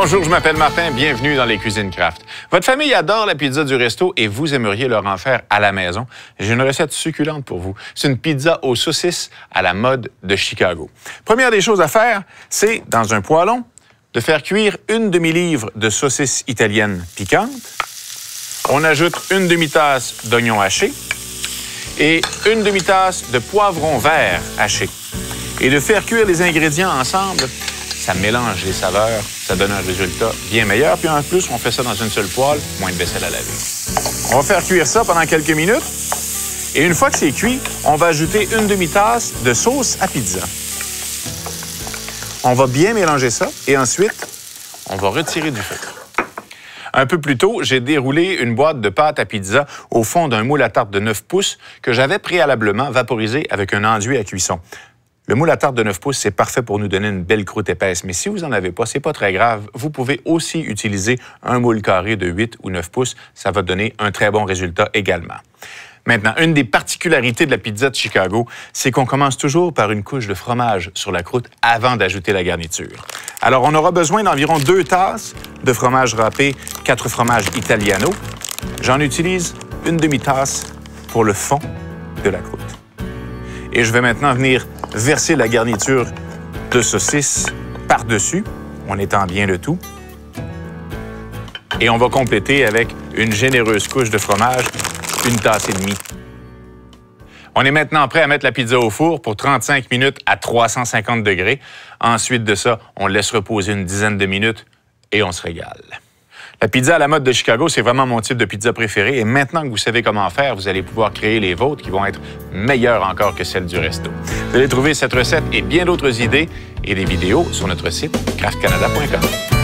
Bonjour, je m'appelle Martin, bienvenue dans les Cuisines Craft. Votre famille adore la pizza du resto et vous aimeriez leur en faire à la maison. J'ai une recette succulente pour vous. C'est une pizza aux saucisses à la mode de Chicago. Première des choses à faire, c'est, dans un poêlon, de faire cuire une demi-livre de saucisses italiennes piquantes. On ajoute une demi-tasse d'oignons hachés et une demi-tasse de poivrons verts hachés. Et de faire cuire les ingrédients ensemble, ça mélange les saveurs, ça donne un résultat bien meilleur. Puis en plus, on fait ça dans une seule poêle, moins de vaisselle à laver. On va faire cuire ça pendant quelques minutes. Et une fois que c'est cuit, on va ajouter une demi-tasse de sauce à pizza. On va bien mélanger ça et ensuite, on va retirer du feu. Un peu plus tôt, j'ai déroulé une boîte de pâte à pizza au fond d'un moule à tarte de 9 pouces que j'avais préalablement vaporisé avec un enduit à cuisson. Le moule à tarte de 9 pouces, c'est parfait pour nous donner une belle croûte épaisse. Mais si vous n'en avez pas, c'est pas très grave. Vous pouvez aussi utiliser un moule carré de 8 ou 9 pouces. Ça va donner un très bon résultat également. Maintenant, une des particularités de la pizza de Chicago, c'est qu'on commence toujours par une couche de fromage sur la croûte avant d'ajouter la garniture. Alors, on aura besoin d'environ 2 tasses de fromage râpé, 4 fromages Italiano. J'en utilise une demi-tasse pour le fond de la croûte. Et je vais maintenant venir verser la garniture de saucisse par-dessus. On étend bien le tout. Et on va compléter avec une généreuse couche de fromage, une tasse et demie. On est maintenant prêt à mettre la pizza au four pour 35 minutes à 350 degrés. Ensuite de ça, on laisse reposer une dizaine de minutes et on se régale. La pizza à la mode de Chicago, c'est vraiment mon type de pizza préféré. Et maintenant que vous savez comment faire, vous allez pouvoir créer les vôtres qui vont être meilleures encore que celles du resto. Vous allez trouver cette recette et bien d'autres idées et des vidéos sur notre site craftcanada.com.